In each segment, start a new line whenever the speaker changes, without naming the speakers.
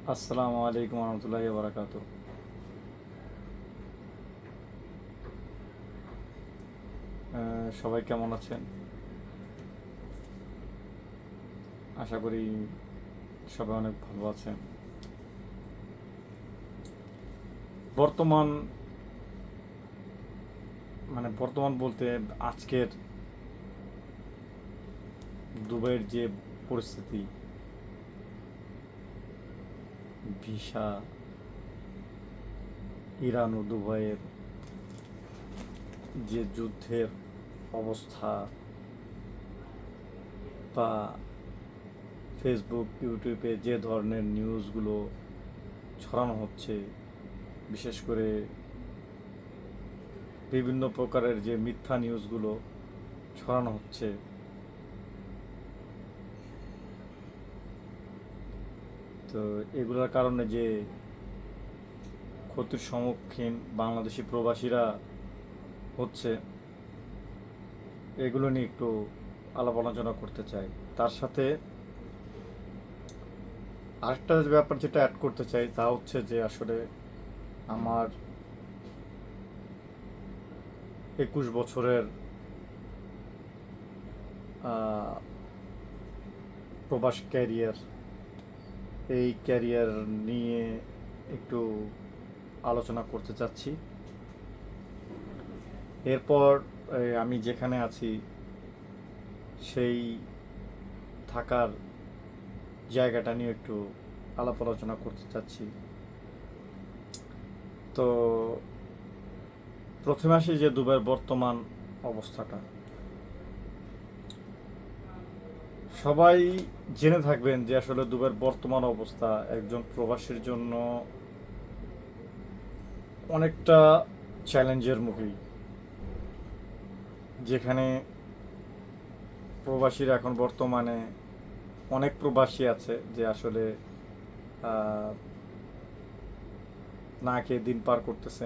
আসসালামু আলাইকুম রহমতুল্লাহি বারাকাতু। সবাই কেমন আছেন? আশা করি সবাই অনেক ভালো আছেন। বর্তমান বর্তমান বলতে আজকের দুবাইয়ের যে পরিস্থিতি, ভিসা, ইরান ও দুবাইয়ের যে যুদ্ধের অবস্থা, বা ফেসবুক ইউটিউবে যে ধরনের নিউজগুলো ছড়ানো হচ্ছে, বিশেষ করে বিভিন্ন প্রকারের যে মিথ্যা নিউজগুলো ছড়ানো হচ্ছে, তো এগুলোর কারণে যে ক্ষতির সম্মুখীন বাংলাদেশি প্রবাসীরা হচ্ছে, এগুলো নিয়ে একটু আলাপ আলোচনা করতে চাই। তার সাথে আরেকটা ব্যাপার যেটা অ্যাড করতে চাই তা হচ্ছে যে আসলে আমার 21 বছরের প্রবাস ক্যারিয়ার, এই ক্যারিয়ার নিয়ে একটু আলোচনা করতে চাচ্ছি। এরপর আমি যেখানে আছি সেই থাকার জায়গাটা নিয়ে একটু আলাপ আলোচনা করতে চাচ্ছি। তো প্রথমে আসি যে দুবাইয়ের বর্তমান অবস্থাটা। সবাই জেনে থাকবেন যে আসলে দুবাইয়ের বর্তমান অবস্থা একজন প্রবাসীর জন্য অনেকটা চ্যালেঞ্জের মুখী, যেখানে প্রবাসীরা এখন বর্তমানে অনেক প্রবাসী আছে যে আসলে না খেয়ে দিন পার করতেছে।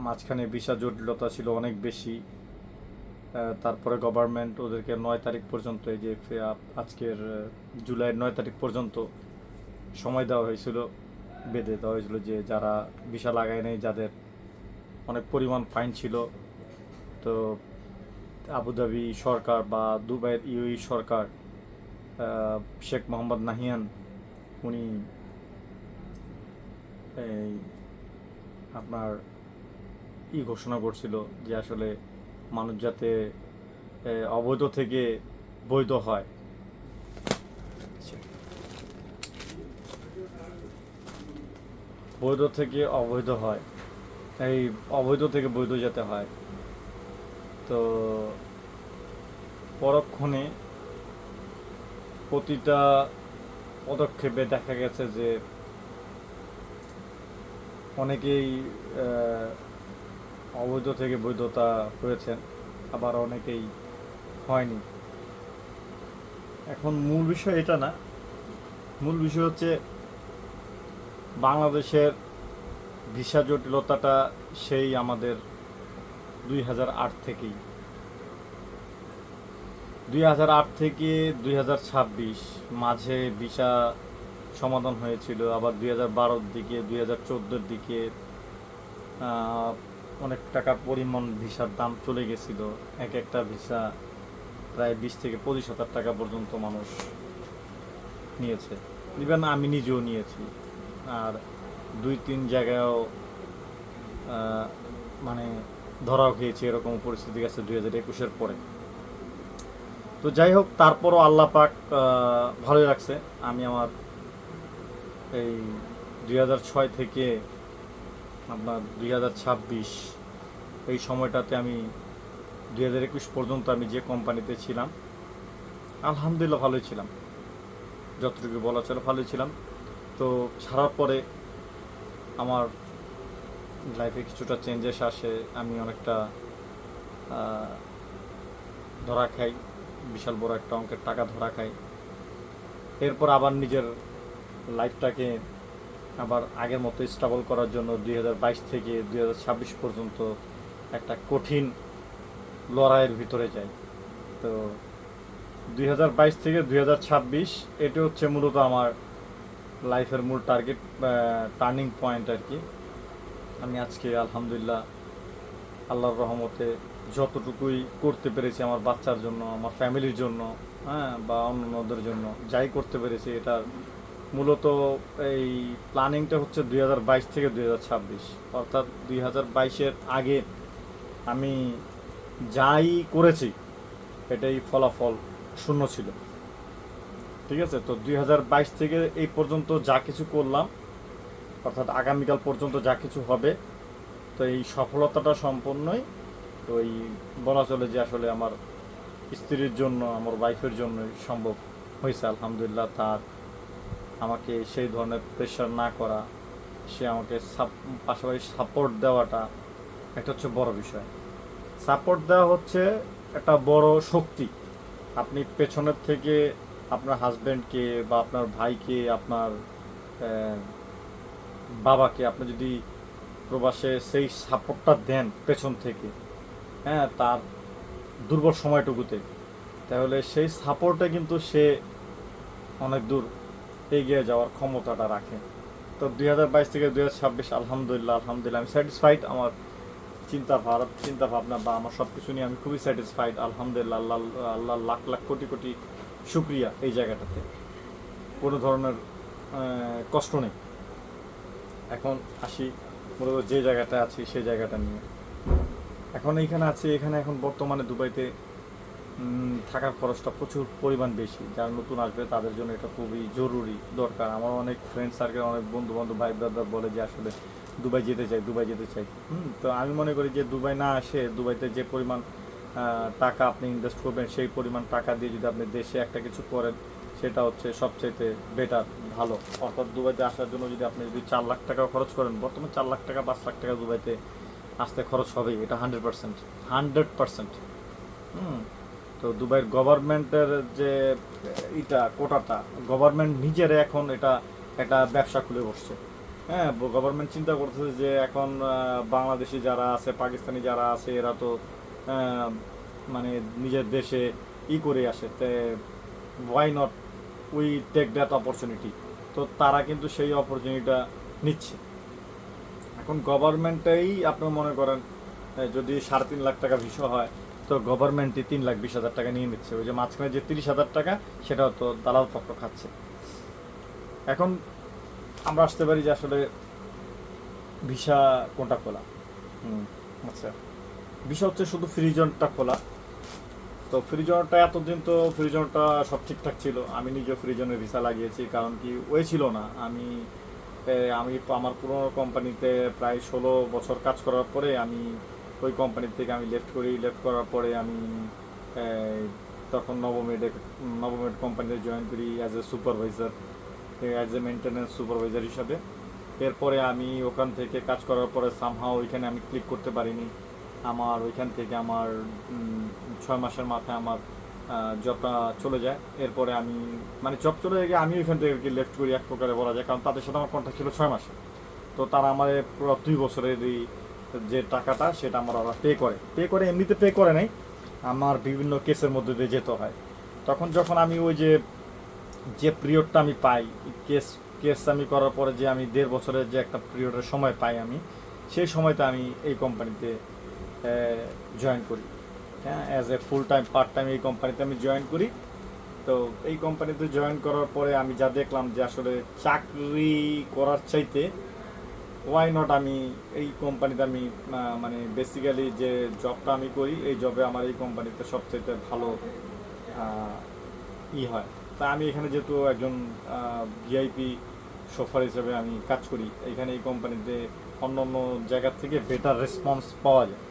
মাঝখানে ভিসা জটিলতা ছিল অনেক বেশি। তারপরে গভর্নমেন্ট ওদেরকে 9 তারিখ পর্যন্ত, এই যে আজকের জুলাইয়ের 9 তারিখ পর্যন্ত সময় দেওয়া হয়েছিল, বেঁধে দেওয়া হয়েছিল যে যারা ভিসা লাগায় নেই, যাদের অনেক পরিমাণ ফাইন ছিল, তো আবুধাবি সরকার বা দুবাইয়ের ইউই সরকার, শেখ মোহাম্মদ নাহিয়ান, উনি এই আপনার ঘোষণা করছিল যে আসলে মানুষ যাতে অবৈধ থেকে বৈধ হয়, বৈধ থেকে অবৈধ হয়, এই অবৈধ থেকে বৈধ যাতে হয়। তো পরক্ষণে প্রতিটা পদক্ষেপে দেখা গেছে যে অনেকেই অবৈধ থেকে বৈধতা হয়েছেন, আবার অনেকেই হয়নি। এখন মূল বিষয় এটা না, মূল বিষয় হচ্ছে বাংলাদেশের ভিসা জটিলতাটা সেই আমাদের 2008 থেকেই, 2008 থেকে 2026 মাঝে ভিসা সমাধান হয়েছিল, আবার 2012-র দিকে, 2014-র দিকে অনেক টাকার পরিমাণ ভিসার দাম চলে গেছিল। এক একটা ভিসা প্রায় 20 থেকে 25 হাজার টাকা পর্যন্ত মানুষ নিয়েছে, ইভেন আমি নিজেও নিয়েছি। আর 2-3 জায়গায়ও মানে ধরাও খেয়েছি, এরকম পরিস্থিতি গেছে 2021-এর পরে। তো যাই হোক, তারপরও আল্লাহ পাক ভালোই রাখছে। আমি আমার এই 2006 থেকে আপনার 2026 এই সময়টাতে, আমি 2021 পর্যন্ত আমি যে কোম্পানিতে ছিলাম, আলহামদুলিল্লাহ ভালোই ছিলাম, যতটুকু বলা চলে ভালোই ছিলাম। তো ছাড়ার পরে আমার লাইফে কিছুটা চেঞ্জেস আসে, আমি অনেকটা ধরা খাই, বিশাল বড় একটা অঙ্কের টাকা ধরা খাই। এরপর আবার নিজের লাইফটাকে আবার আগের মতো স্টেবল করার জন্য 2022 থেকে 2026 পর্যন্ত একটা কঠিন লড়াইয়ের ভিতরে যাই। তো 2022 থেকে 2026 এটা হচ্ছে মূলত আমার লাইফের মূল টার্গেট, টার্নিং পয়েন্ট আর কি। আমি আজকে আলহামদুলিল্লাহ আল্লাহর রহমতে যতটুকুই করতে পেরেছি আমার বাচ্চার জন্য, আমার ফ্যামিলির জন্য, হ্যাঁ, বা অন্যদের জন্য যাই করতে পেরেছি, এটা মূলত এই প্ল্যানিংটা হচ্ছে 2022 থেকে 2026, অর্থাৎ 2022-এর আগে আমি যাই করেছি এটাই ফলাফল শূন্য ছিল। ঠিক আছে, তো 2022 থেকে এই পর্যন্ত যা কিছু করলাম, অর্থাৎ আগামীকাল পর্যন্ত যা কিছু হবে, তো এই সফলতাটা সম্পূর্ণই ওই বলা চলে যে আসলে আমার স্ত্রীর জন্য, আমার ওয়াইফের জন্যই সম্ভব হয়েছে আলহামদুলিল্লাহ। তার আমাকে সেই ধরনের প্রেশার না করা, সে আমাকে পাশাপাশি সাপোর্ট দেওয়াটা একটা হচ্ছে বড় বিষয়। সাপোর্ট দেওয়া হচ্ছে একটা বড় শক্তি। আপনি পেছনের থেকে আপনার হাজব্যান্ডকে বা আপনার ভাইকে, আপনার বাবাকে আপনি যদি প্রবাসে সেই সাপোর্টটা দেন পেছন থেকে, হ্যাঁ, তার দুর্বল সময়টুকুতে, তাহলে সেই সাপোর্টে কিন্তু সে অনেক দূর এগিয়ে যাওয়ার ক্ষমতাটা রাখে। তো 2022 থেকে 2026 আলহামদুলিল্লাহ আলহামদুলিল্লাহ আমি স্যাটিসফাইড। আমার চিন্তা ভাবনা বা আমার সব কিছু নিয়ে আমি খুবই স্যাটিসফাইড আলহামদুলিল্লাহ। আল্লাহ আল্লাহ লাখ লাখ কোটি কোটি শুক্রিয়া এই জায়গাটাতে। কোনো ধরনের কষ্ট নেই। এখন আসি মূলত যে জায়গাটা আছি সেই জায়গাটা নিয়ে। এখন এইখানে আছি, এখানে এখন বর্তমানে দুবাইতে থাকার খরচটা প্রচুর পরিমাণ বেশি। যারা নতুন আসবে তাদের জন্য এটা খুবই জরুরি দরকার। আমার অনেক ফ্রেন্ড সার্কেল, অনেক বন্ধু বান্ধব, ভাই ব্রাদার বলে যে আসলে দুবাই যেতে চাই, দুবাই যেতে চাই। তো আমি মনে করি যে দুবাই না আসে, দুবাইতে যে পরিমাণ টাকা আপনি ইনভেস্ট করবেন, সেই পরিমাণ টাকা দিয়ে যদি আপনি দেশে একটা কিছু করেন, সেটা হচ্ছে সবচাইতে বেটার, ভালো। অর্থাৎ দুবাইতে আসার জন্য যদি আপনি 4 লাখ টাকা খরচ করেন, বর্তমানে 4 লাখ টাকা 5 লাখ টাকা দুবাইতে আসতে খরচ হবেই, এটা 100%। তো দুবাইয়ের গভর্নমেন্টের যে কোটাটা, গভর্নমেন্ট নিজের এখন এটা একটা ব্যবসা খুলে বসছে। হ্যাঁ, গভর্নমেন্ট চিন্তা করতেছে যে এখন বাংলাদেশি যারা আছে, পাকিস্তানি যারা আছে, এরা তো মানে নিজের দেশে করে আসে, তে why not we take that opportunity. তো তারা কিন্তু সেই অপরচুনিটিটা নিচ্ছে। এখন গভর্নমেন্টেই আপনার মনে করেন যদি 3.5 লাখ টাকা ভিসা হয়, তো গভর্নমেন্টই 3,20,000 টাকা নিয়ে নিচ্ছে। ওই যে মাঝখানে যে 30,000 টাকা, সেটাও তো দালাল পক্ষ খাচ্ছে। এখন আমরা আসতে পারি যে আসলে ভিসা কোনটা খোলা। আচ্ছা, ভিসা হচ্ছে শুধু ফ্রি জোনটা খোলা। তো ফ্রি জোনটা এতদিন তো ফ্রি জোনটা সব ঠিকঠাক ছিল। আমি নিজেও ফ্রি জোনের ভিসা লাগিয়েছি, কারণ কি ওই ছিল না। আমি আমার পুরোনো কোম্পানিতে প্রায় 16 বছর কাজ করার পরে আমি ওই কোম্পানি থেকে আমি লেফট করার পরে আমি তখন নবমেড কোম্পানিতে জয়েন করি as a supervisor, as a maintenance supervisor হিসাবে। এরপরে আমি ওখান থেকে কাজ করার পরে সামহাও ওইখানে আমি ক্লিক করতে পারিনি। আমার ওইখান থেকে আমার 6 মাসের মাথায় আমার জবটা চলে যায়। এরপরে আমি মানে জব চলে গিয়ে আমি ওইখান থেকে লেফট করি এক প্রকারে বলা যায়, কারণ তাদের সাথে আমার কন্ট্যাক্ট ছিল 6 মাসে। তো তারা আমার পুরো 2 বছরের এই যে টাকাটা, সেটা আমার ওরা পে করে এমনিতে পে করে নাই, আমার বিভিন্ন কেসের মধ্যে দিয়ে যেতে হয়। তখন যখন আমি ওই যে পিরিয়ডটা আমি পাই, কেস আমি করার পরে যে আমি 1.5 বছরের যে একটা পিরিয়ডের সময় পাই, আমি সেই সময়তে আমি এই কোম্পানিতে জয়েন করি। হ্যাঁ, as a full time part time এই কোম্পানিতে আমি জয়েন করি। তো এই কোম্পানিতে জয়েন করার পরে আমি যা দেখলাম যে আসলে চাকরি করার চাইতে ওয়াই নট আমি এই কোম্পানিতে আমি মানে বেসিক্যালি যে জবটা আমি করি, এই জবে আমার এই কোম্পানিতে সবচাইতে ভালো হয়। তা আমি এখানে যেহেতু একজন ভিআইপি সোফার হিসেবে আমি কাজ করি, এখানে এই কোম্পানিতে অন্য অন্য জায়গার থেকে বেটার রেসপন্স পাওয়া যায়,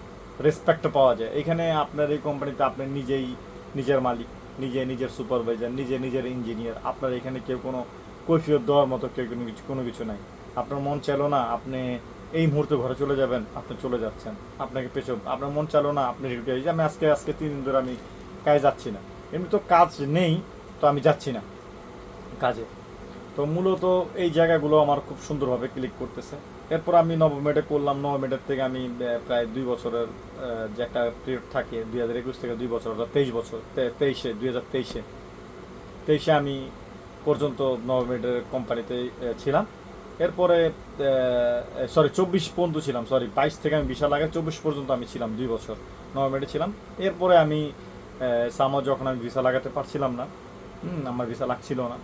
রেসপেক্ট পাওয়া যায়। এখানে আপনার এই কোম্পানিতে আপনি নিজেই নিজের মালিক, নিজের সুপারভাইজার, নিজের ইঞ্জিনিয়ার। আপনার এখানে কেউ কোনো কৈফিয়ত দেওয়ার মতো কেউ কোনো কিছু নাই। আপনার মন চাইলো না আপনি এই মুহূর্তে ঘরে চলে যাবেন, আপনি চলে যাচ্ছেন। আপনাকে আপনার মন চাইলো না আপনি আমি আজকে 3 দিন ধরে আমি কাজে যাচ্ছি না, এমনি তো কাজ নেই, তো আমি যাচ্ছি না কাজে। তো মূলত এই জায়গাগুলো আমার খুব সুন্দরভাবে ক্লিক করতেছে। এরপর আমি নবমেডে করলাম। নবমেডের থেকে আমি প্রায় 2 বছরের যে একটা পিরিয়ড থাকে, 2021 থেকে 2 বছর, অর্থাৎ 23 বছর, 2023-এ আমি পর্যন্ত নভেম্বরের কোম্পানিতে ছিলাম। এরপরে 24 পর্যন্ত ছিলাম, 22 থেকে আমি ভিসা লাগাই, 24 পর্যন্ত আমি ছিলাম, 2 বছর নভেম্বরে ছিলাম। এরপরে আমি সামার যখন আমি ভিসা লাগাতে পারছিলাম না, আমার ভিসা লাগছিল না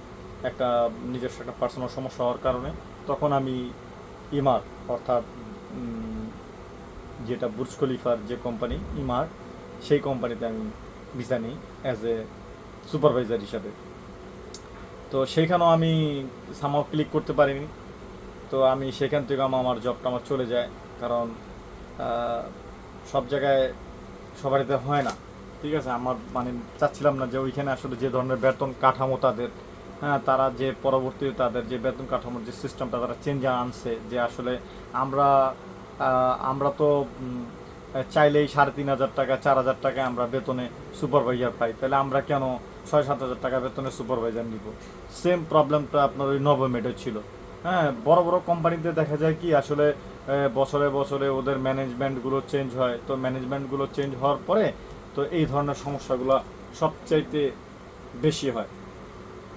একটা নিজস্ব একটা পার্সোনাল সমস্যা হওয়ার কারণে, তখন আমি ইমার অর্থাৎ যেটা বুর্জ খলিফার যে কোম্পানি ইমার, সেই কোম্পানিতে আমি ভিসা নিই অ্যাজ এ সুপারভাইজার হিসাবে। তো সেইখানেও আমি সামাও ক্লিক করতে পারিনি। তো আমি সেখান থেকে আমার জবটা আমার চলে যায়, কারণ সব জায়গায় সবারিতে হয় না। ঠিক আছে, আমার মানে চাচ্ছিলাম না যে ওইখানে আসলে যে ধরনের বেতন কাঠামো তাদের, হ্যাঁ, তারা যে পরবর্তীতে তাদের যে বেতন কাঠামোর যে সিস্টেমটা তারা চেঞ্জ আনছে, যে আসলে আমরা আমরা তো চাইলেই 3,500 টাকা 4,000 টাকা আমরা বেতনে সুপারভাইজার পাই, তাহলে আমরা কেন 6-7 হাজার টাকা বেতনে সুপারভাইজার নিব? সেম প্রবলেমটা আপনার ওই নভোমেডে ছিল। হ্যাঁ, বড় বড় কোম্পানিতে দেখা যায় কি আসলে বছরে বছরে ওদের ম্যানেজমেন্টগুলো চেঞ্জ হয়, তো ম্যানেজমেন্টগুলো চেঞ্জ হওয়ার পরে তো এই ধরনের সমস্যাগুলো সবচাইতে বেশি হয়।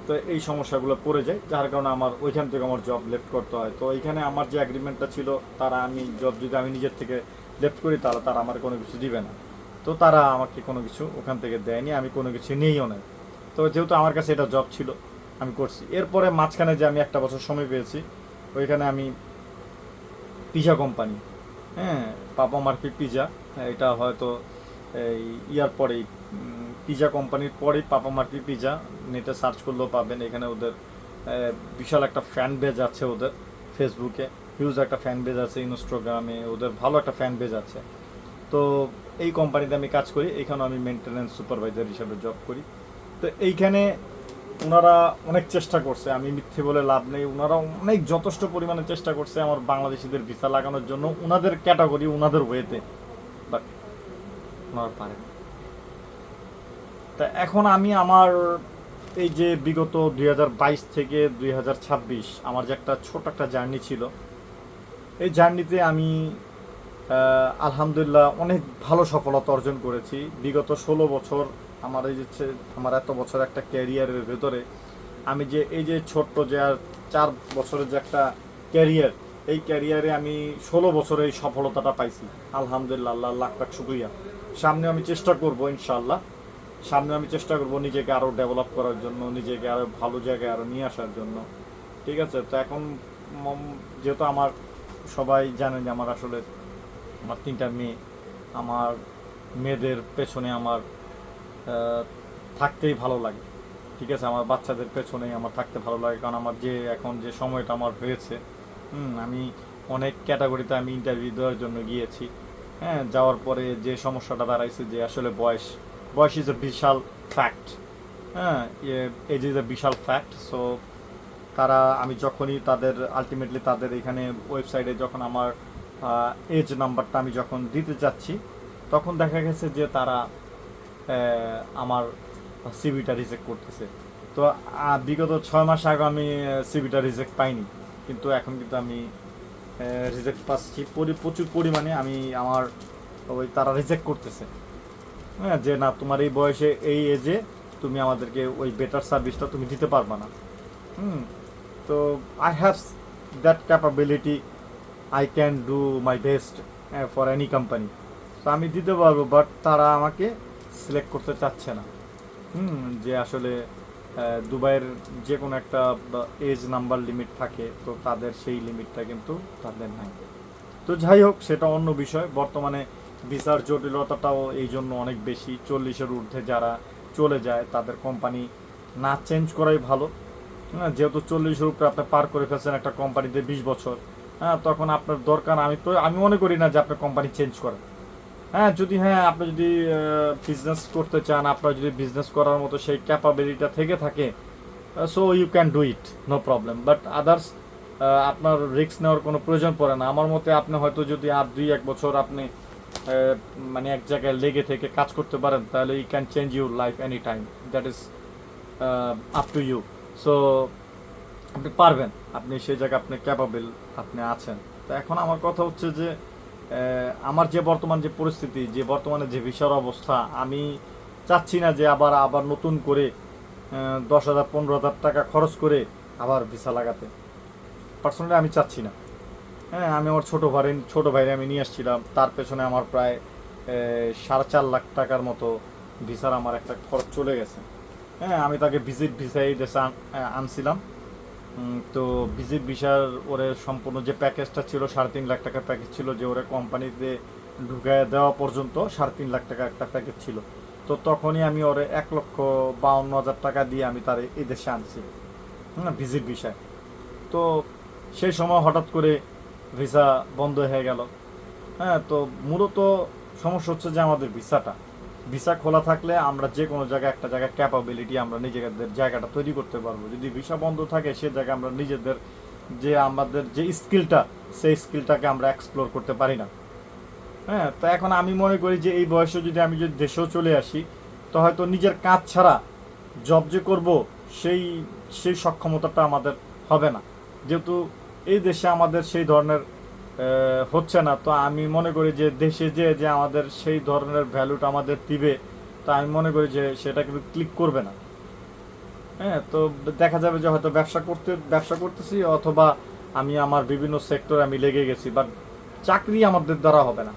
তো এই সমস্যাগুলো পড়ে যায়, যার কারণে আমার ওইখান থেকে আমার জব লেফট করতে হয়। তো এইখানে আমার যে অ্যাগ্রিমেন্টটা ছিল, তারা আমি জব যদি আমি নিজের থেকে লেফট করি তাহলে তারা আমার কোনো কিছু দিবে না। তো তারা আমাকে কোনো কিছু ওখান থেকে দেয়নি, আমি কোনো কিছু নিয়েও নাই। তো যেহেতু আমার কাছে এটা জব ছিল, আমি করছি। এরপরে মাঝখানে যে আমি 1 বছর সময় পেয়েছি, ওইখানে আমি পিজা কোম্পানি, হ্যাঁ, পাপা মার্কেট পিজা, এটা হয়তো এই ইয়ার পরেই পিজা কোম্পানির পরেই পাপা মার্কেট পিজা, নেটে সার্চ করলেও পাবেন। এখানে ওদের বিশাল একটা ফ্যান বেজ আছে, ওদের ফেসবুকে হিউজ একটা ফ্যান বেজ আছে, ইনস্টাগ্রামে ওদের ভালো একটা ফ্যান বেজ আছে। তো এই কোম্পানিতে আমি কাজ করি, এখানে আমি মেনটেন্যান্স সুপারভাইজার হিসাবে জব করি। তো এইখানে ওনারা অনেক চেষ্টা করছে, আমি মিথ্যে বলে লাভ নেই, ওনারা অনেক যথেষ্ট পরিমাণে চেষ্টা করছে আমার বাংলাদেশিদের ভিসা লাগানোর জন্য, ওনাদের ক্যাটাগরি ওনাদের ওয়েতে, বাট ওনারা পারে না। তা এখন আমি আমার এই যে বিগত 2022 থেকে 2026 আমার যে একটা ছোট একটা জার্নি ছিল, এই জার্নিতে আমি আলহামদুলিল্লাহ অনেক ভালো সফলতা অর্জন করেছি। বিগত 16 বছর আমার এই যে আমার এত বছর একটা ক্যারিয়ারের ভেতরে আমি যে এই যে ছোট্ট যে আর 4 বছরের যে একটা ক্যারিয়ার, এই ক্যারিয়ারে আমি 16 বছরে এই সফলতাটা পাইছি আলহামদুলিল্লাহ, আল্লাহ লাখ লাখ শুকরিয়া। সামনে আমি চেষ্টা করব ইনশাআল্লাহ, সামনে আমি চেষ্টা করব নিজেকে আরও ডেভেলপ করার জন্য, নিজেকে আরও ভালো জায়গায় আরও নিয়ে আসার জন্য। ঠিক আছে, তো এখন যেহেতু আমার সবাই জানেন যে আমার আসলে আমার 3টা মেয়ে, আমার মেয়েদের পেছনে আমার থাকতেই ভালো লাগে। ঠিক আছে, আমার বাচ্চাদের পেছনেই আমার থাকতে ভালো লাগে, কারণ আমার যে এখন যে সময়টা আমার হয়েছে, আমি অনেক ক্যাটাগরিতে আমি ইন্টারভিউ দেওয়ার জন্য গিয়েছি। হ্যাঁ, যাওয়ার পরে যে সমস্যাটা দাঁড়াইছে যে আসলে বয়স বয়স ইজ এ বিশাল ফ্যাক্ট। হ্যাঁ, এজ ইজ এ বিশাল ফ্যাক্ট। সো তারা আমি যখনই তাদের আলটিমেটলি তাদের এখানে ওয়েবসাইটে যখন আমার এজ নাম্বারটা আমি যখন দিতে যাচ্ছি, তখন দেখা গেছে যে তারা আমার সিভিটা রিজেক্ট করতেছে। তো বিগত 6 মাস আগে আমি সিভিটা রিজেক্ট পাইনি, কিন্তু এখন কিন্তু আমি রিজেক্ট পাচ্ছি প্রচুর পরিমাণে। আমি আমার ওই তারা রিজেক্ট করতেছে, হ্যাঁ, যে না তোমার এই বয়সে এই এজে তুমি আমাদেরকে ওই বেটার সার্ভিসটা তুমি দিতে পারবা না। তো I have that capability, I can do my best for any company. তো আমি দিতে পারবো, বাট তারা আমাকে সিলেক্ট করতে চাচ্ছে না। যে আসলে দুবাইয়ের যে কোনো একটা এজ নাম্বার লিমিট থাকে, তো তাদের সেই লিমিটটা কিন্তু তাদের নাই। তো যাই হোক, সেটা অন্য বিষয়। বর্তমানে ভিসার জটিলতাটাও এই জন্য অনেক বেশি, 40-এর ঊর্ধ্বে যারা চলে যায় তাদের কোম্পানি না চেঞ্জ করাই ভালো। হ্যাঁ, যেহেতু 40-এর উপরে আপনি পার করে ফেলছেন একটা কোম্পানিতে 20 বছর, হ্যাঁ, তখন আপনার দরকার, আমি মনে করি না যে আপনার কোম্পানি চেঞ্জ করেন। হ্যাঁ, আপনি যদি বিজনেস করতে চান, আপনার যদি বিজনেস করার মতো সেই ক্যাপাবিলিটিটা থেকে থাকে, so you can do it, no problem. But others আপনার রিস্ক নেওয়ার কোনো প্রয়োজন পড়ে না আমার মতে। আপনি হয়তো যদি আর 2-1 বছর আপনি মানে এক জায়গায় লেগে থেকে কাজ করতে পারেন, তাহলে you can change your life any time, that is up to you. So আপনি পারবেন, আপনি সেই জায়গায় আপনি ক্যাপাবেল, আপনি আছেন। তো এখন আমার কথা হচ্ছে যে আমার যে বর্তমান যে পরিস্থিতি, যে বর্তমানে যে ভিসার অবস্থা, আমি চাচ্ছি না যে আবার নতুন করে 10,000 15,000 টাকা খরচ করে আবার ভিসা লাগাতে পার্সোনালি আমি চাচ্ছি না। হ্যাঁ, আমি আমার ছোটো ভাইরে আমি নিয়ে আসছিলাম, তার পেছনে আমার প্রায় 4.5 লাখ টাকার মতো ভিসার আমার একটা খরচ চলে গেছে। হ্যাঁ, আমি তাকে ভিজিট ভিসায় এই দেশে আনছিলাম। তো ভিজিট ভিসার ওরে সম্পূর্ণ যে প্যাকেজটা ছিল 3.5 লাখ টাকার প্যাকেজ ছিল, যে ওরে কোম্পানিতে ঢুকায় দেওয়া পর্যন্ত 3.5 লাখ টাকা একটা প্যাকেজ ছিল। তো তখনই আমি ওরে 1,52,000 টাকা দিয়ে আমি তার এই দেশে আনছি, হ্যাঁ, ভিজিট ভিসায়। তো সেই সময় হঠাৎ করে ভিসা বন্ধ হয়ে গেল। হ্যাঁ, তো মূলত সমস্যা হচ্ছে যে আমাদের ভিসা খোলা থাকলে আমরা যে কোনো জায়গায় একটা জায়গায় ক্যাপাবিলিটি আমরা নিজেদের জায়গাটা তৈরি করতে পারবো। যদি ভিসা বন্ধ থাকে সে জায়গায় আমরা নিজেদের যে আমাদের যে স্কিলটা, সেই স্কিলটাকে আমরা এক্সপ্লোর করতে পারি না। হ্যাঁ, তো এখন আমি মনে করি যে এই বয়সে যদি আমি যদি দেশেও চলে আসি, তো হয়তো নিজের কাজ ছাড়া জব যে করব সেই সেই সক্ষমতাটা আমাদের হবে না, যেহেতু এই দেশে আমাদের সেই ধরনের হচ্ছে না। তো আমি মনে করি যে দেশে যে যে আমাদের সেই ধরনের ভ্যালুটা আমাদের দিবে, তো আমি মনে করি যে সেটা কিন্তু ক্লিক করবে না। হ্যাঁ, তো দেখা যাবে যে হয়তো ব্যবসা করতেছি, অথবা আমি আমার বিভিন্ন সেক্টরে আমি লেগে গেছি, বাট চাকরি আমাদের দ্বারা হবে না।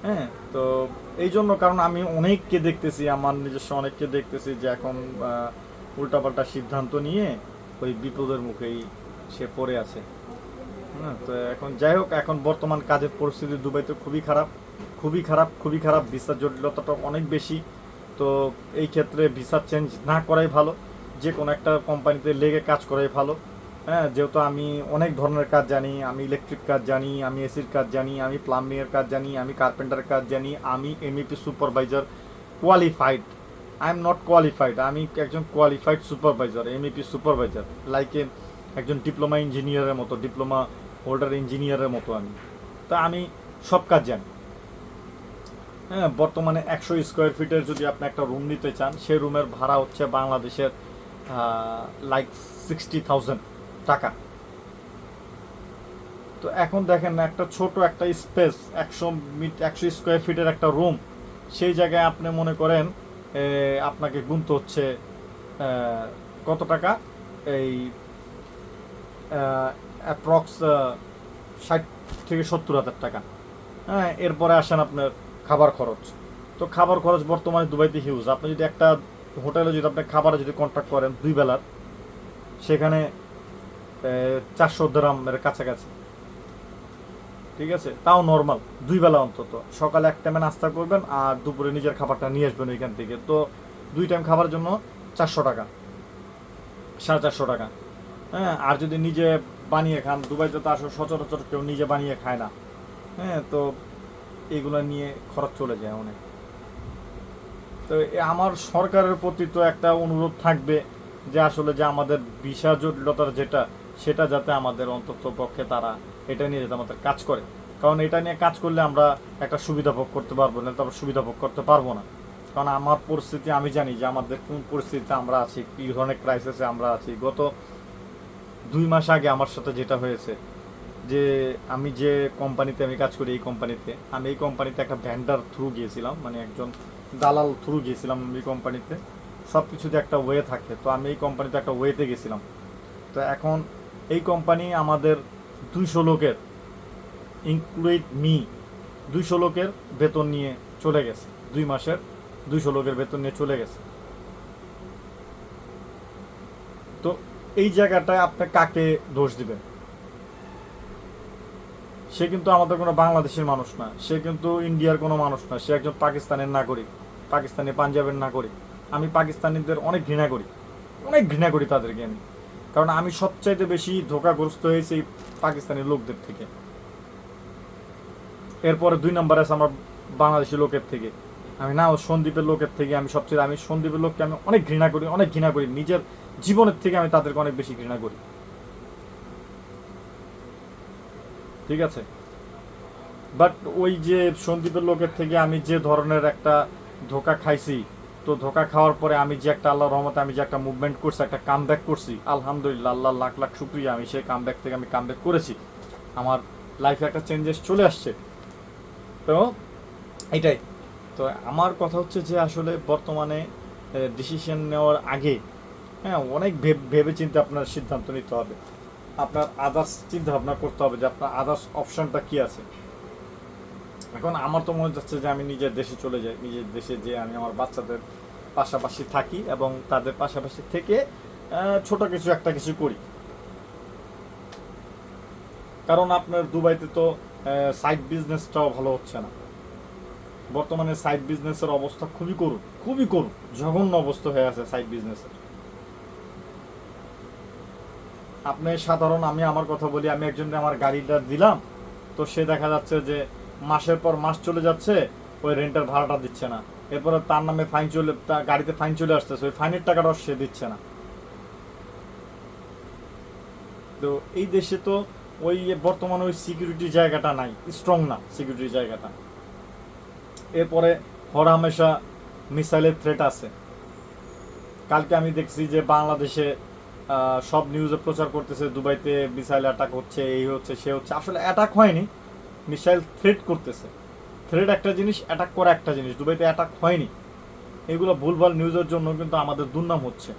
হ্যাঁ, তো এই জন্য, কারণ আমি অনেককে দেখতেছি, আমার নিজস্ব অনেককে দেখতেছি যে এখন উল্টাপাল্টা সিদ্ধান্ত নিয়ে ওই বিপদের মুখেই সে পড়ে আছে। হ্যাঁ, তো এখন যাই হোক, এখন বর্তমান কাজের পরিস্থিতি দুবাইতে খুবই খারাপ, খুবই খারাপ, খুবই খারাপ। ভিসার জটিলতাটা অনেক বেশি। তো এই ক্ষেত্রে ভিসা চেঞ্জ না করাই ভালো, যে কোনো একটা কোম্পানিতে লেগে কাজ করাই ভালো। হ্যাঁ, যেহেতু আমি অনেক ধরনের কাজ জানি, আমি ইলেকট্রিক কাজ জানি, আমি এসির কাজ জানি, আমি প্লাম্বিংয়ের কাজ জানি, আমি কার্পেন্টারের কাজ জানি, আমি MEP supervisor qualified. I am not qualified, আমি একজন qualified supervisor, MEP supervisor, like একজন ডিপ্লোমা ইঞ্জিনিয়ারের মতো, ডিপ্লোমা হোল্ডার ইঞ্জিনিয়ারের মতো আমি। তা আমি সব কাজ জানি। হ্যাঁ, বর্তমানে 100 স্কোয়ার ফিটের যদি আপনি একটা রুম নিতে চান, সেই রুমের ভাড়া হচ্ছে বাংলাদেশের লাইক 60,000 টাকা। তো এখন দেখেন, একটা ছোট একটা স্পেস, 100 স্কোয়ার ফিটের একটা রুম, সেই জায়গায় আপনি মনে করেন আপনাকে গুনতে হচ্ছে কত টাকা, এই অ্যাপ্রক্স 60 থেকে 70 হাজার টাকা। হ্যাঁ, এরপরে আসেন আপনার খাবার খরচ। তো খাবার খরচ বর্তমানে দুবাইতে হিউজ। আপনি যদি একটা হোটেলে যদি আপনি খাবারে যদি কন্ট্যাক্ট করেন 2 বেলার, সেখানে 400 দিরহামের কাছাকাছি। ঠিক আছে, তাও নর্মাল 2 বেলা অন্তত। সকালে এক টাইমে নাস্তা করবেন আর দুপুরে নিজের খাবারটা নিয়ে আসবেন ওইখান থেকে। তো 2 টাইম খাবারের জন্য 400 টাকা, 450 টাকা। হ্যাঁ, আর যদি নিজে বানিয়ে খান, দুবাইতে তো আসলে সচরাচর কেউ নিজে বানিয়ে খায় না। হ্যাঁ, তো এগুলো নিয়ে খরচ চলে যায় অনেক। তো আমার সরকারের প্রতি তো একটা অনুরোধ থাকবে যে আসলে যে আমাদের ভিসা জটিলতার যেটা, সেটা যাতে আমাদের অন্তত পক্ষে তারা এটা নিয়ে যাতে আমাদের কাজ করে। কারণ এটা নিয়ে কাজ করলে আমরা একটা সুবিধা ভোগ করতে পারবো না, তারপর সুবিধা ভোগ করতে পারবো না। কারণ আমার পরিস্থিতি আমি জানি যে আমাদের কোন পরিস্থিতিতে আমরা আছি, কী ধরনের ক্রাইসিসে আমরা আছি। গত 2 মাস আগে আমার সাথে যেটা হয়েছে, যে আমি যে কোম্পানিতে আমি কাজ করি, এই কোম্পানিতে একটা ভ্যান্ডার থ্রু গিয়েছিলাম, মানে একজন দালাল থ্রু গিয়েছিলাম এই কোম্পানিতে। সব কিছুতে একটা ওয়ে থাকে, তো আমি এই কোম্পানিতে একটা ওয়েতে গেছিলাম। তো এখন এই কোম্পানি আমাদের 200 লোকের, ইনক্লুড মি, 200 লোকের বেতন নিয়ে চলে গেছে। 2 মাসের 200 লোকের বেতন নিয়ে চলে গেছে। তো এই জায়গাটায় আপনি কাকে দোষ দিবেন? সে কিন্তু আমাদের কোনো বাংলাদেশের মানুষ না, সে কিন্তু ইন্ডিয়ার কোনো মানুষ না, সে একজন পাকিস্তানের নাগরিক, পাকিস্তানি পাঞ্জাবের নাগরিক। আমি পাকিস্তানিদের অনেক ঘৃণা করি তাদেরকে আমি। কারণ আমি সবচাইতে বেশি ধোঁকাগ্রস্ত হয়েছি এই পাকিস্তানি লোকদের থেকে। এরপরে 2 নম্বরে আছে আমার বাংলাদেশি লোকের থেকে। আমি না, সন্দীপের লোকের থেকে আমি সন্দীপের লোককে আমি অনেক ঘৃণা করি, নিজের জীবনের থেকে আমি তাদেরকে অনেক বেশি ঘৃণা করি। ঠিক আছে, বাট ওই যে সন্দীপের লোকের থেকে আমি যে ধরনের একটা ধোকা খাইছি, তো ধোকা খাওয়ার পরে আমি যে একটা, আল্লাহর রহমতে আমি যে একটা মুভমেন্ট করছি, একটা কামব্যাক করছি, আলহামদুলিল্লাহ, আল্লাহ লাখ লাখ শুক্রিয়া, আমি সেই কামব্যাক থেকে আমি কামব্যাক করেছি। আমার লাইফে একটা চেঞ্জেস চলে আসছে। তো এটাই। তো আমার কথা হচ্ছে যে আসলে বর্তমানে ডিসিশন নেওয়ার আগে হ্যাঁ অনেক ভেবে চিন্তে আপনার সিদ্ধান্ত নিতে হবে। আপনার আদার্স চিন্তা ভাবনা করতে হবে যে আপনার আদার্স অপশনটা কী আছে। এখন আমার তো মনে যাচ্ছে যে আমি নিজের দেশে চলে যাই, নিজের দেশে যে আমি আমার বাচ্চাদের পাশাপাশি থাকি এবং তাদের পাশাপাশি থেকে ছোট কিছু একটা কিছু করি। কারণ আপনার দুবাইতে তো সাইড বিজনেসটাও ভালো হচ্ছে না বর্তমানে। সাইড বিজনেসের অবস্থা খুবই করুণ, খুবই করুণ, জঘন্য অবস্থা হয়ে আছে সাইড বিজনেসের। আপনি সাধারণ, আমি আমার কথা বলি, আমি একজনকে আমার গাড়িটা দিলাম, তো সে দেখা যাচ্ছে যে মাসের পর মাস চলে যাচ্ছে, ওই রেন্টের ভাড়াটা দিচ্ছে না। এরপরে তার নামে ফাইন চলে, তার গাড়িতে ফাইন চলে আসতেছে, ওই ফাইনের টাকাটাও সে দিচ্ছে না। তো এই দেশে তো ওই বর্তমানে ওই সিকিউরিটি জায়গাটা নাই, স্ট্রং না সিকিউরিটি জায়গাটা। এরপরে হরহামেশা মিসাইলের থ্রেট আছে। কালকে আমি দেখছি যে বাংলাদেশে সব নিউজে প্রচার করতেছে দুবাইতে মিসাইল অ্যাটাক হচ্ছে, এই হচ্ছে সে হচ্ছে। আসলে অ্যাটাক হয়নি, মিসাইল থ্রেট করতেছে। থ্রেট একটা জিনিস, অ্যাটাক করা একটা জিনিস। দুবাইতে অ্যাটাক হয়নি। এগুলো ভুলভাল নিউজের জন্য কিন্তু আমাদের দুর্নাম হচ্ছে।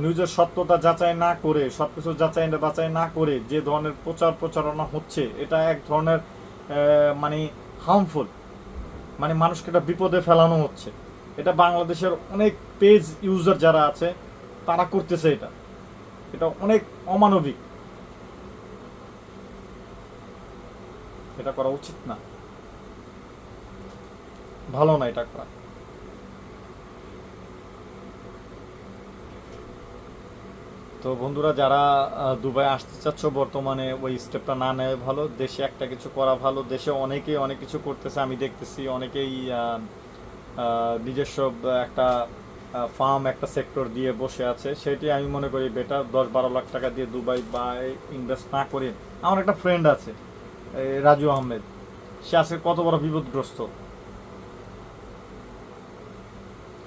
নিউজের সত্যতা যাচাই না করে, সব কিছু যাচাই বাছাই না করে যে ধরনের প্রচারণা হচ্ছে, এটা এক ধরনের মানে হার্মফুল, মানে মানুষকে একটা বিপদে ফেলানো হচ্ছে। এটা বাংলাদেশের অনেক পেজ ইউজার যারা আছে তারা করতেছে। এটা অনেক অমানবিক, এটা করা উচিত না, ভালো না এটা করা। তো বন্ধুরা, যারা দুবাই আসতে চাচ্ছ বর্তমানে ওই স্টেপটা না নেয় ভালো। দেশে একটা কিছু করা ভালো। দেশে অনেকেই অনেক কিছু করতেছে, আমি দেখতেছি অনেকেই নিজস্ব একটা ফার্ম, একটা সেক্টর দিয়ে বসে আছে। সেটি আমি মনে করি বেটার। 10-12 লাখ টাকা দিয়ে দুবাই বা ইনভেস্ট না করে। আমার একটা ফ্রেন্ড আছে রাজু আহমেদ, সে আজকে কত বড় বিপদগ্রস্ত,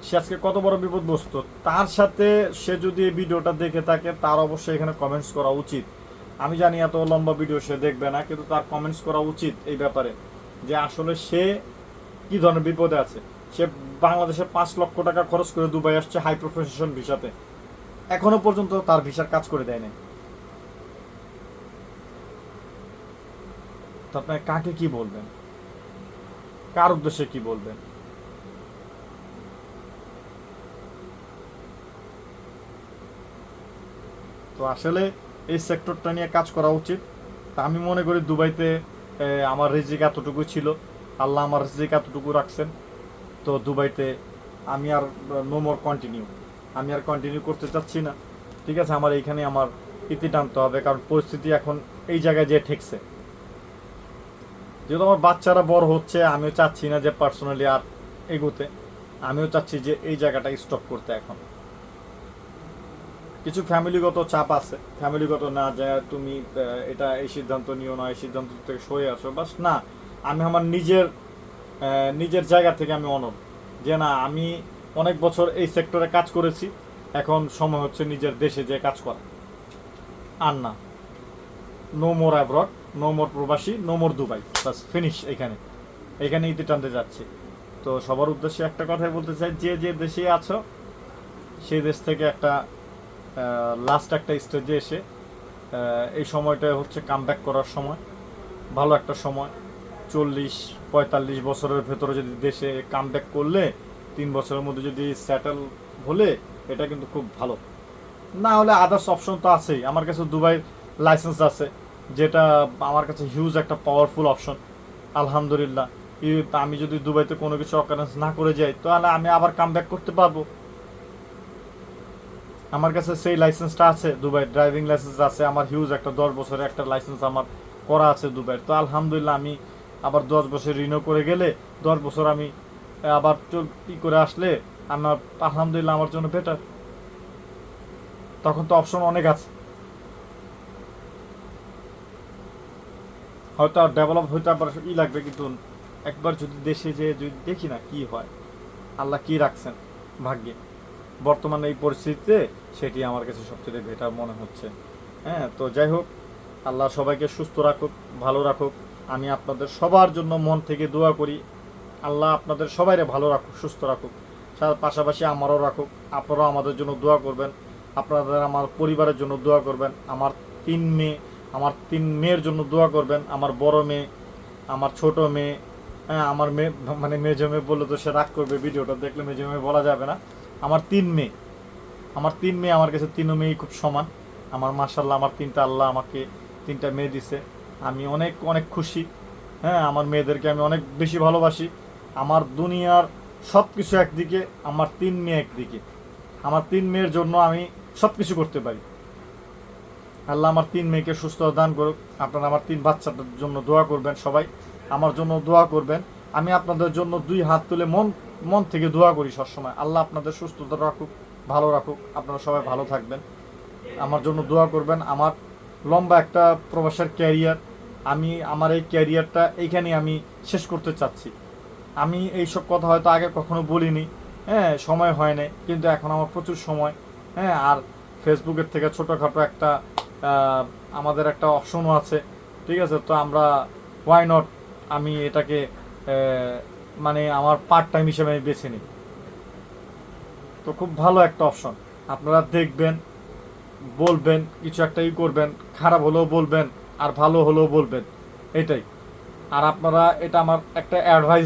সে আজকে কত বড় বিপদগ্রস্ত। তার সাথে সে যদি এই ভিডিওটা দেখে থাকে, তার অবশ্যই এখানে কমেন্টস করা উচিত। আমি জানি এত লম্বা ভিডিও সে দেখবে না, কিন্তু তার কমেন্টস করা উচিত এই ব্যাপারে যে আসলে সে কি ধরনের বিপদে আছে। সে বাংলাদেশে 5 লক্ষ টাকা খরচ করে দুবাই আসছে হাই প্রফেশন ভিসাতে, এখনো পর্যন্ত তার ভিসার কাজ করে দেয় নাই। তো আপনার কাকে কি বলবেন, কার উদ্দেশ্যে কি বলবেন? তো আসলে এই সেক্টরটা নিয়ে কাজ করা উচিত। তা আমি মনে করি দুবাইতে আমার রিজিক এতটুকু ছিল, আল্লাহ আমার রিজিক এতটুকু রাখছেন। তো দুবাইতে আমি আর নো মোর কন্টিনিউ, আমি আর কন্টিনিউ করতে চাচ্ছি না। ঠিক আছে, আমার এইখানে আমার ইতি টানতে হবে, কারণ পরিস্থিতি এখন এই জায়গায় যে ঠেকছে। যেহেতু আমার বাচ্চারা বড় হচ্ছে, আমিও চাচ্ছি না যে পার্সোনালি আর এগোতে। আমিও চাচ্ছি যে এই জায়গাটা স্টপ করতে। এখন কিছু ফ্যামিলিগত চাপ আছে, ফ্যামিলিগত না যে তুমি এটা এই সিদ্ধান্ত নিও না, এই সিদ্ধান্ত থেকে সরে আসো, বাস না। আমি আমার নিজের জায়গা থেকে আমি অনড় যে না, আমি অনেক বছর এই সেক্টরে কাজ করেছি, এখন সময় হচ্ছে নিজের দেশে যে কাজ করা। আর না, no more abroad, no more প্রবাসী, নো মোর দুবাই, বাস ফিনিশ। এখানে ইতি টানতে যাচ্ছি। তো সবার উদ্দেশ্যে একটা কথাই বলতে চাই, যে যে দেশে আছো সেই দেশ থেকে একটা লাস্ট একটা স্টেজে এসে এই সময়টা হচ্ছে কামব্যাক করার সময়, ভালো একটা সময়। 40-45 বছরের ভেতরে যদি দেশে কামব্যাক করলে, 3 বছরের মধ্যে যদি সেটেল হলে, এটা কিন্তু খুব ভালো। না হলে আদার্স অপশন তো আছেই। আমার কাছে দুবাই লাইসেন্স আছে, যেটা আমার কাছে হিউজ একটা পাওয়ারফুল অপশন। আলহামদুলিল্লাহ, আমি যদি দুবাইতে কোনো কিছু অকারেন্স না করে যাই, তাহলে আমি আবার কামব্যাক করতে পারবো। আমার কাছে সেই লাইসেন্সটা আছে, দুবাই ড্রাইভিং লাইসেন্স আছে আমার হিউজ একটা। 10 বছরের একটা লাইসেন্স আমার করা আছে দুবাইয়ের। তো আলহামদুলিল্লাহ, আমি আবার 10 বছর রিনিউ করে গেলে 10 বছর আমি আবার ই করে আসলে আমার আলহামদুলিল্লাহ আমার জন্য বেটার। তখন তো অপশন অনেক আছে। হয়তো আর ডেভেলপ হইতে আবার লাগবে, কিন্তু একবার যদি দেশে যে যদি দেখি না কি হয়, আল্লাহ কি রাখছেন ভাগ্যে বর্তমানে এই পরিস্থিতিতে, সেটি আমার কাছে সবচেয়ে বেটার মনে হচ্ছে। হ্যাঁ, তো যাই হোক, আল্লাহ সবাইকে সুস্থ রাখুক, ভালো রাখুক। আমি আপনাদের সবার জন্য মন থেকে দোয়া করি, আল্লাহ আপনাদের সবাইরে ভালো রাখুক, সুস্থ রাখুক। পাশাপাশি আমারও রাখুক। আপনারাও আমাদের জন্য দোয়া করবেন, আপনাদের আমার পরিবারের জন্য দোয়া করবেন, আমার 3 মেয়ে, আমার 3 মেয়ের জন্য দোয়া করবেন, আমার বড় মেয়ে, আমার ছোট মেয়ে, হ্যাঁ আমার মেয়ে মানে মেজো মেয়ে বললে তো সে রাগ করবে, ভিডিওটা দেখলে মেজো মেয়ে বলা যাবে না। আমার 3 মেয়ে, আমার কাছে 3 মেয়েই খুব সমান। আমার মাশাল্লাহ আমার 3টা আল্লাহ আমাকে 3টা মেয়ে দিছে, আমি অনেক অনেক খুশি। হ্যাঁ আমার মেয়েদেরকে আমি অনেক বেশি ভালোবাসি। আমার দুনিয়ার সব কিছু একদিকে, আমার 3 মেয়ে একদিকে। আমার 3 মেয়ের জন্য আমি সব কিছু করতে পারি। আল্লাহ আমার 3 মেয়েকে সুস্থ দান করুক। আপনারা আমার 3 বাচ্চাটার জন্য দোয়া করবেন, সবাই আমার জন্য দোয়া করবেন। আমি আপনাদের জন্য 2 হাত তুলে মন মন থেকে দোয়া করি সবসময়। আল্লাহ আপনাদের সুস্থতা রাখুক, ভালো রাখুক, আপনারা সবাই ভালো থাকবেন। আমার জন্য দোয়া করবেন। আমার লম্বা একটা প্রবাসের ক্যারিয়ার, আমি আমার এই ক্যারিয়ারটা এইখানেই আমি শেষ করতে চাচ্ছি। আমি এইসব কথা হয়তো আগে কখনো বলিনি, হ্যাঁ সময় হয় না, কিন্তু এখন আমার প্রচুর সময়। হ্যাঁ আর ফেসবুকের থেকে ছোটোখাটো একটা আমাদের একটা অপশনও আছে, ঠিক আছে? তো আমরা ওয়াই নট, আমি এটাকে মানে আমার পার্ট টাইম হিসেবে আমি বেছে নিই। তো খুব ভালো একটা অপশন, আপনারা দেখবেন, বলবেন, কিছু একটা করবেন, খারাপ হলেও বলবেন আর ভালো হলেও বলবেন, এটাই। আর আপনারা এটা আমার একটা অ্যাডভাইস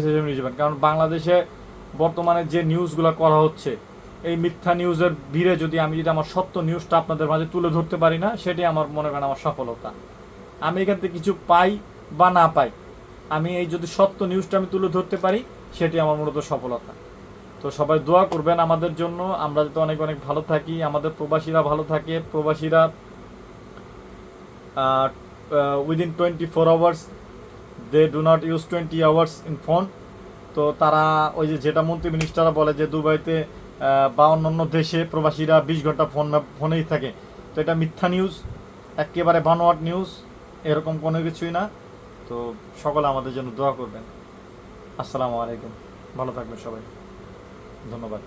হিসেবে নেবেন, কারণ বাংলাদেশে বর্তমানে যে নিউজগুলো করা হচ্ছে, এই মিথ্যা নিউজের ভিড়ে যদি আমি আমার সত্য নিউজটা আপনাদের মাঝে তুলে ধরতে পারি না, সেটাই আমার মনে করেন আমার সফলতা। আমি এখান থেকে কিছু পাই বা না পাই, আমি এই যদি সত্য নিউজটা আমি তুলে ধরতে পারি, সেটি আমার মূলত সফলতা। তো সবাই দোয়া করবেন আমাদের জন্য, আমরা যাতে অনেক অনেক ভালো থাকি, আমাদের প্রবাসীরা ভালো থাকে। প্রবাসীরা within 24 hours they do not use 20 hours in phone. তো তারা ওই যেটা মন্ত্রী মিনিস্টাররা বলে যে দুবাইতে বা অন্যান্য দেশে প্রবাসীরা 20 ঘন্টা ফোনেই থাকে, তো এটা মিথ্যা নিউজ, একেবারে বানোয়াট নিউজ, এরকম কোনো কিছুই না। তো সকলে আমাদের জন্য দোয়া করবেন। আসসালামু আলাইকুম, ভালো থাকবেন সবাই, ধন্যবাদ।